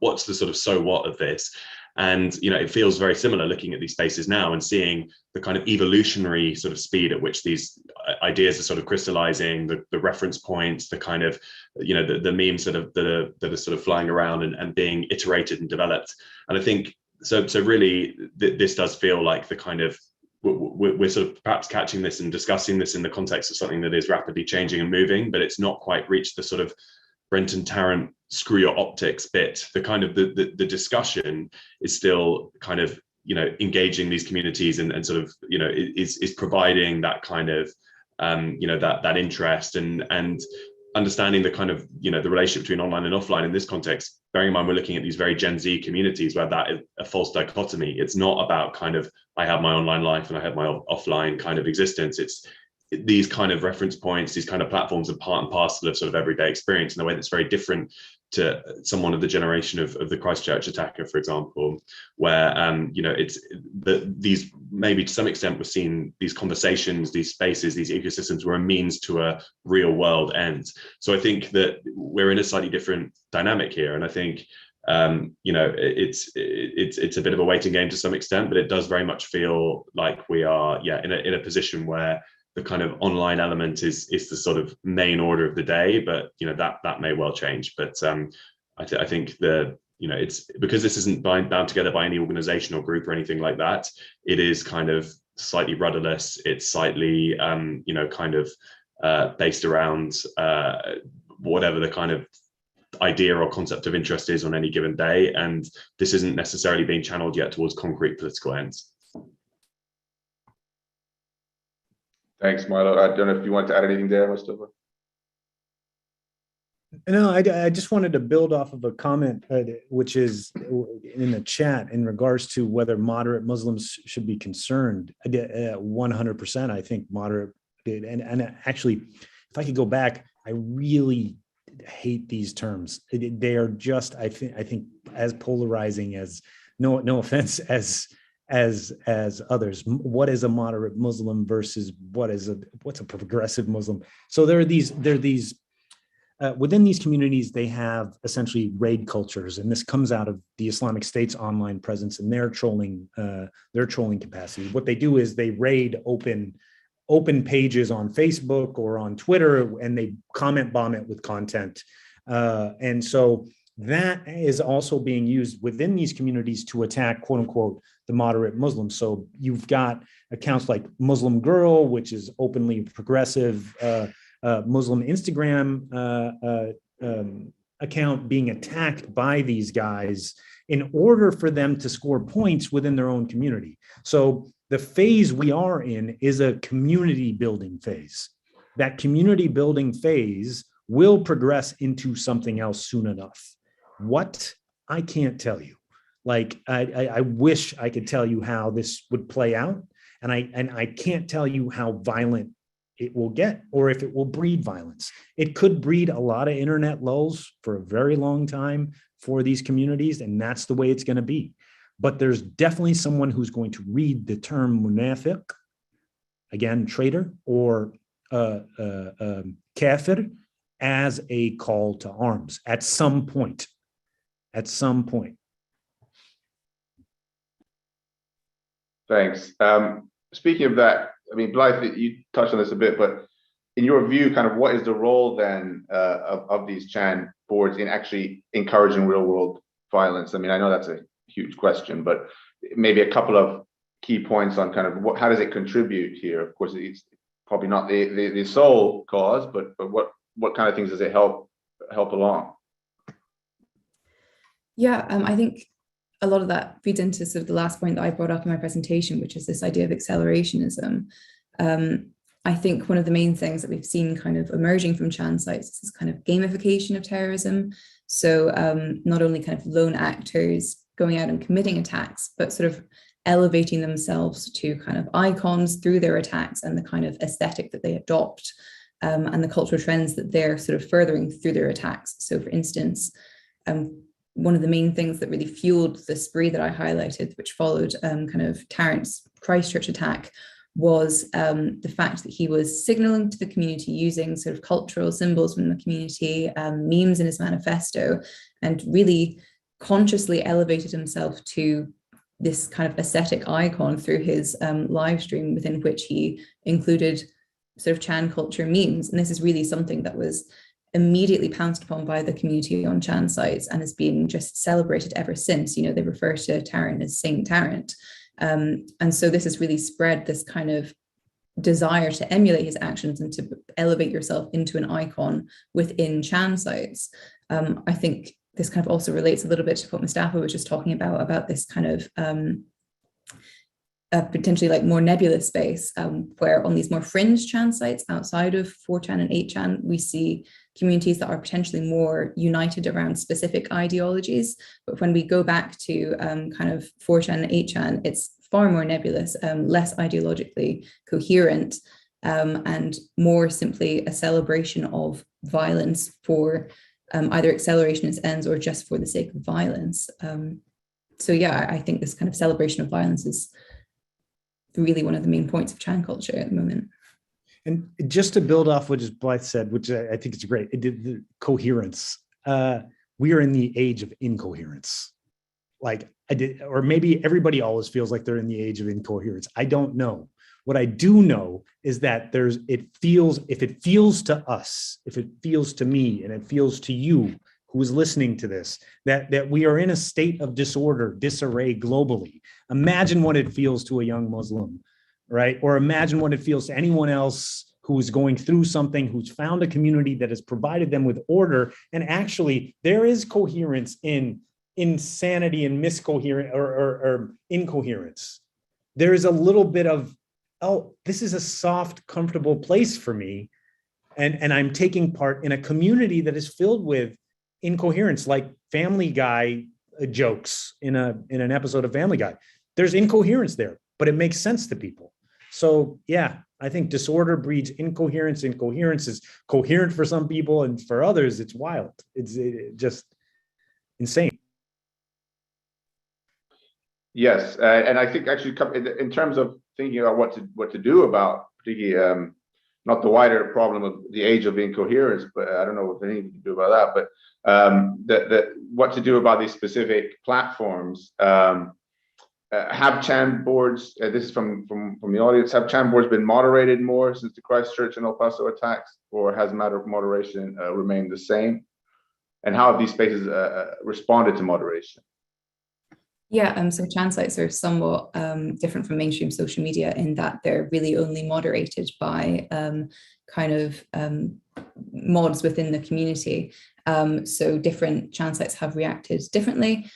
What's the sort of so what of this? And, it feels very similar looking at these spaces now and seeing the kind of evolutionary sort of speed at which these ideas are sort of crystallizing, the reference points, the kind of, the memes that are sort of flying around and being iterated and developed. And I think, so really, this does feel like the kind of, we're sort of perhaps catching this and discussing this in the context of something that is rapidly changing and moving, but it's not quite reached the sort of Brenton Tarrant screw your optics bit. The kind of the discussion is still kind of, engaging these communities and sort of, is providing that kind of, that interest. And understanding the kind of, the relationship between online and offline in this context, bearing in mind we're looking at these very Gen Z communities where that is a false dichotomy. It's not about kind of, I have my online life and I have my offline kind of existence. It's these kind of reference points, these kind of platforms are part and parcel of sort of everyday experience in a way that's very different to someone of the generation of the Christchurch attacker, for example, where it's these, maybe to some extent we've seen these conversations, these spaces, these ecosystems were a means to a real world end. So I think that we're in a slightly different dynamic here, and I think it's a bit of a waiting game to some extent, but it does very much feel like we are in a position where the kind of online element is the sort of main order of the day, but that may well change. But I think it's because this isn't bound together by any organization or group or anything like that. It is kind of slightly rudderless. It's slightly based around whatever the kind of idea or concept of interest is on any given day, and this isn't necessarily being channeled yet towards concrete political ends. Thanks, Milo. I don't know if you want to add anything there, Mustafa. No, I just wanted to build off of a comment, which is in the chat in regards to whether moderate Muslims should be concerned. 100%, I think moderate, and actually, if I could go back, I really hate these terms. They are just, I think, as polarizing as, no offense, as others. What is a moderate Muslim versus what's a progressive Muslim? So there are these within these communities, they have essentially raid cultures, and this comes out of the Islamic State's online presence and their trolling capacity. What they do is they raid open pages on Facebook or on Twitter, and they comment bomb it with content. And so that is also being used within these communities to attack, quote unquote, the moderate Muslims. So you've got accounts like Muslim Girl, which is openly progressive, Muslim Instagram account being attacked by these guys in order for them to score points within their own community. So the phase we are in is a community building phase. That community building phase will progress into something else soon enough. What? I can't tell you. Like, I wish I could tell you how this would play out, and I can't tell you how violent it will get or if it will breed violence. It could breed a lot of internet lulls for a very long time for these communities, and that's the way it's going to be. But there's definitely someone who's going to read the term munafiq, again, traitor, or kafir, as a call to arms at some point. At some point. Thanks. Speaking of that, I mean, Blythe, you touched on this a bit, but in your view, kind of what is the role then of these Chan boards in actually encouraging real world violence? I mean, I know that's a huge question, but maybe a couple of key points on kind of how does it contribute here? Of course, it's probably not the sole cause, but what kind of things does it help along? Yeah, I think a lot of that feeds into sort of the last point that I brought up in my presentation, which is this idea of accelerationism. I think one of the main things that we've seen kind of emerging from Chan sites is this kind of gamification of terrorism. So not only kind of lone actors going out and committing attacks, but sort of elevating themselves to kind of icons through their attacks and the kind of aesthetic that they adopt and the cultural trends that they're sort of furthering through their attacks. So for instance, one of the main things that really fueled the spree that I highlighted, which followed kind of Tarrant's Christchurch attack, was the fact that he was signaling to the community using sort of cultural symbols from the community, memes in his manifesto, and really consciously elevated himself to this kind of aesthetic icon through his live stream, within which he included sort of Chan culture memes. And this is really something that was immediately pounced upon by the community on Chan sites and has been just celebrated ever since. You know, they refer to Tarrant as Saint Tarrant. And so this has really spread this kind of desire to emulate his actions and to elevate yourself into an icon within Chan sites. I think this kind of also relates a little bit to what Mustafa was just talking about this kind of potentially like more nebulous space, where on these more fringe Chan sites outside of 4chan and 8chan, we see communities that are potentially more united around specific ideologies. But when we go back to kind of 4chan and 8chan, it's far more nebulous, less ideologically coherent, and more simply a celebration of violence for either acceleration its ends or just for the sake of violence. So yeah, I think this kind of celebration of violence is really one of the main points of Chan culture at the moment. And just to build off what just Blythe said, which I think is great, the coherence. We are in the age of incoherence. Like or maybe everybody always feels like they're in the age of incoherence. I don't know. What I do know is that if it feels to us, if it feels to me, and it feels to you who is listening to this, that we are in a state of disorder, disarray globally. Imagine what it feels to a young Muslim, right? Or imagine what it feels to anyone else who is going through something, who's found a community that has provided them with order. And actually, there is coherence in insanity and miscoherence or incoherence. There is a little bit of, oh, this is a soft, comfortable place for me. And I'm taking part in a community that is filled with incoherence, like Family Guy jokes in an episode of Family Guy. There's incoherence there, but it makes sense to people. So yeah, I think disorder breeds incoherence. Incoherence is coherent for some people, and for others, it's wild. It's just insane. Yes, and I think actually in terms of thinking about what to do about particularly not the wider problem of the age of incoherence, but I don't know what anything to do about that, but what to do about these specific platforms. Have Chan boards, this is from the audience, have Chan boards been moderated more since the Christchurch and El Paso attacks, or has moderation remained the same? And how have these spaces responded to moderation? Yeah, so Chan sites are somewhat different from mainstream social media in that they're really only moderated by kind of mods within the community. So different Chan sites have reacted differently.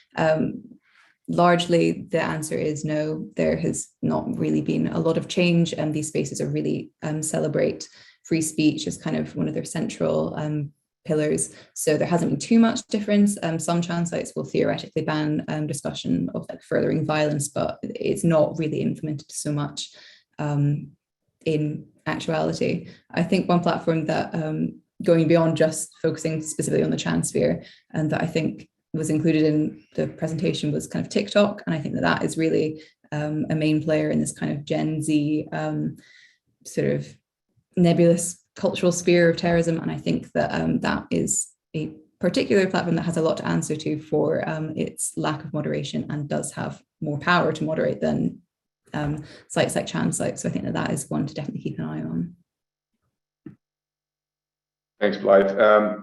Largely, the answer is no. There has not really been a lot of change, and these spaces are really celebrate free speech as kind of one of their central pillars. So there hasn't been too much difference. Some Chan sites will theoretically ban discussion of like furthering violence, but it's not really implemented so much in actuality. I think one platform that going beyond just focusing specifically on the Chan sphere, and that I think was included in the presentation was kind of TikTok. And I think that is really a main player in this kind of Gen Z sort of nebulous cultural sphere of terrorism. And I think that that is a particular platform that has a lot to answer to for its lack of moderation and does have more power to moderate than sites like Chan sites. So I think that is one to definitely keep an eye on. Thanks, Blythe. I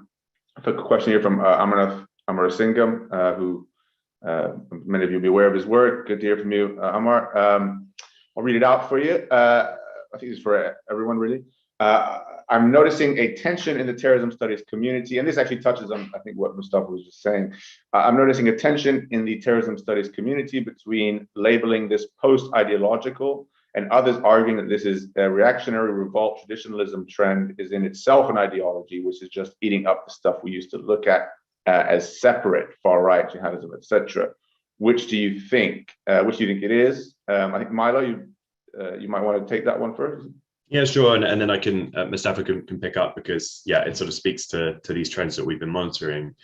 have a question here from Amarasingam, who many of you will be aware of his work. Good to hear from you, Amar. I'll read it out for you. I think it's for everyone, really. I'm noticing a tension in the terrorism studies community, and this actually touches on, I think, what Mustafa was just saying. I'm noticing a tension in the terrorism studies community between labeling this post-ideological and others arguing that this is a reactionary revolt traditionalism trend is in itself an ideology, which is just eating up the stuff we used to look at as separate, far-right, jihadism, etc. Which do you think? Which do you think it is? I think, Milo, you might want to take that one first. Yeah, sure, and then I can Mustafa can pick up, because yeah, it sort of speaks to these trends that we've been monitoring.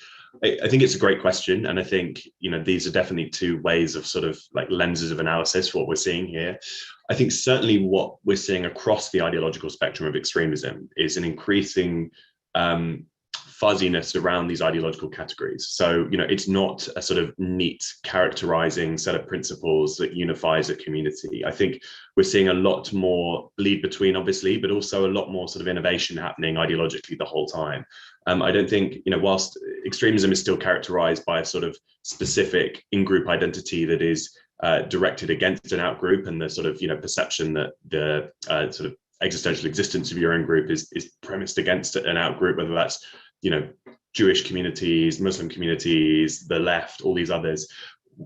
I think it's a great question, and I think these are definitely two ways of sort of like lenses of analysis for what we're seeing here. I think certainly what we're seeing across the ideological spectrum of extremism is an increasing fuzziness around these ideological categories. So, it's not a sort of neat characterizing set of principles that unifies a community. I think we're seeing a lot more bleed between, obviously, but also a lot more sort of innovation happening ideologically the whole time. I don't think, whilst extremism is still characterized by a sort of specific in-group identity that is directed against an out-group, and the sort of, perception that the sort of existential existence of your own group is premised against an out-group, whether that's Jewish communities, Muslim communities, the left, all these others.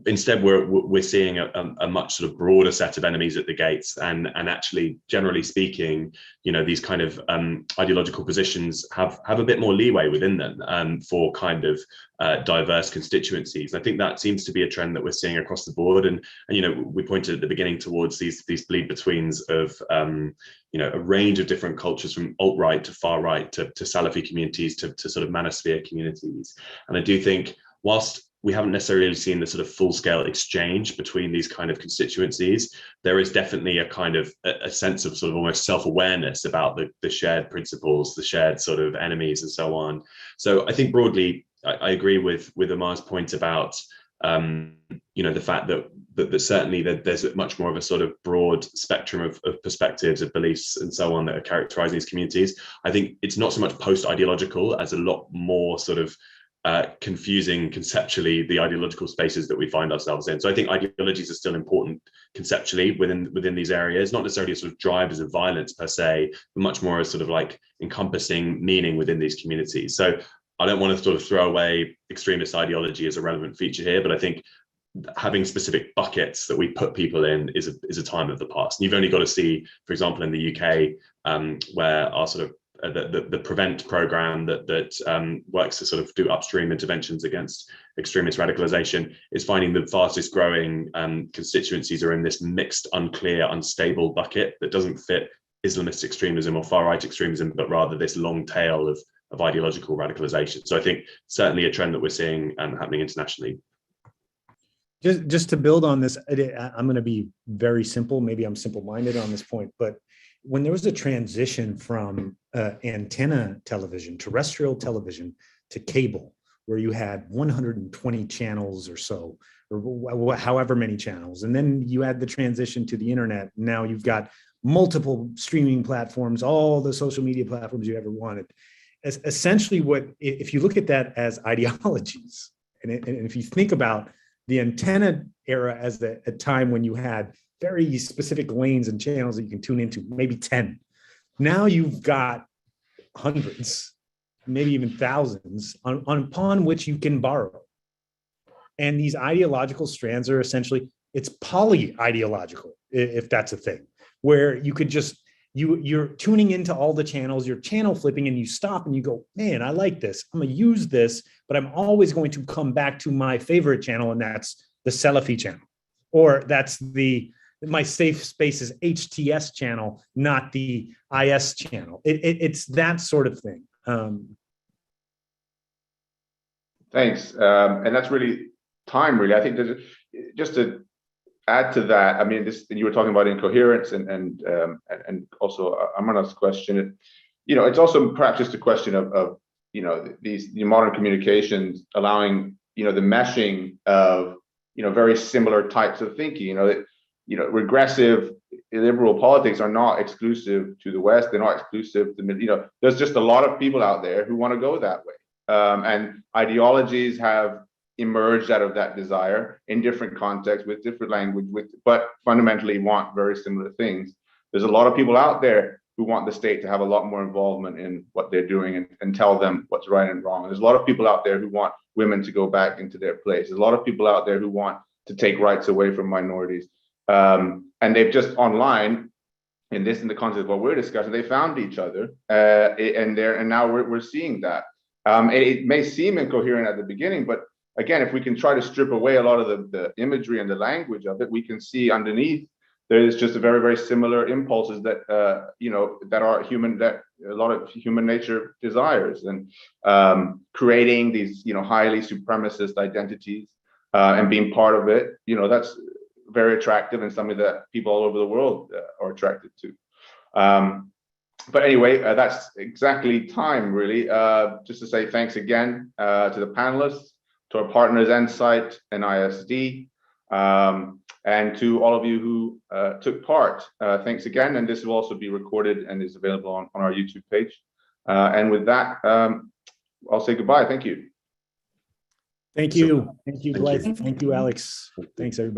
instead we're seeing a much sort of broader set of enemies at the gates, and actually, generally speaking, you know, these kind of ideological positions have a bit more leeway within them for kind of diverse constituencies. I think that seems to be a trend that we're seeing across the board, and you know, we pointed at the beginning towards these bleed betweens of you know, a range of different cultures, from alt-right to far right to Salafi communities to sort of manosphere communities. And I do think, whilst we haven't necessarily seen the sort of full-scale exchange between these kind of constituencies, there is definitely a kind of a sense of sort of almost self-awareness about the shared principles, the shared sort of enemies, and so on. So I think broadly, I agree with Amar's point about you know, the fact that certainly there's much more of a sort of broad spectrum of perspectives, of beliefs, and so on that are characterizing these communities. I think it's not so much post-ideological as a lot more sort of confusing conceptually the ideological spaces that we find ourselves in. So I think ideologies are still important conceptually within these areas, not necessarily sort of drivers of violence per se, but much more as sort of like encompassing meaning within these communities. So I don't want to sort of throw away extremist ideology as a relevant feature here, but I think having specific buckets that we put people in is a time of the past. And you've only got to see, for example, in the UK, where our sort of the Prevent program that works to sort of do upstream interventions against extremist radicalization is finding the fastest growing constituencies are in this mixed, unclear, unstable bucket that doesn't fit Islamist extremism or far right extremism, but rather this long tail of ideological radicalization. So I think certainly a trend that we're seeing happening internationally. Just to build on this, I'm going to be very simple. Maybe I'm simple-minded on this point, but when there was a transition from antenna television, terrestrial television, to cable, where you had 120 channels or so, or however many channels, and then you had the transition to the internet. Now you've got multiple streaming platforms, all the social media platforms you ever wanted. Essentially, if you look at that as ideologies, and if you think about the antenna era as a time when you had very specific lanes and channels that you can tune into, maybe 10. Now you've got hundreds, maybe even thousands upon which you can borrow. And these ideological strands are essentially, it's poly-ideological, if that's a thing, where you could just, you're tuning into all the channels, you're channel flipping, and you stop and you go, man, I like this. I'm gonna use this, but I'm always going to come back to my favorite channel, and that's the Salafi channel, or that's my safe spaces HTS channel, not the IS channel. It's that sort of thing. Thanks. And that's really time, really. I think just to add to that, I mean, you were talking about incoherence and also Amarnath's question. You know, it's also perhaps just a question of you know, these modern communications allowing, you know, the meshing of, you know, very similar types of thinking. You know, regressive liberal politics are not exclusive to the West. They're not exclusive to, you know, there's just a lot of people out there who want to go that way. And ideologies have emerged out of that desire in different contexts with different language, but fundamentally want very similar things. There's a lot of people out there who want the state to have a lot more involvement in what they're doing and tell them what's right and wrong. And there's a lot of people out there who want women to go back into their place. There's a lot of people out there who want to take rights away from minorities. And they've just online, in the context of what we're discussing, they found each other, and now we're seeing that. It may seem incoherent at the beginning, but again, if we can try to strip away a lot of the imagery and the language of it, we can see underneath there is just a very, very similar impulses that you know, that are human, that a lot of human nature desires, and creating these, you know, highly supremacist identities and being part of it. You know, that's very attractive and something that people all over the world are attracted to. But anyway, that's exactly time, really. Just to say thanks again to the panelists, to our partners, Insight and ISD, and to all of you who took part. Thanks again, and this will also be recorded and is available on our YouTube page. And with that, I'll say goodbye. Thank you. Thank you. Thank you, Blythe. Thank you, Alex. Thanks, everybody.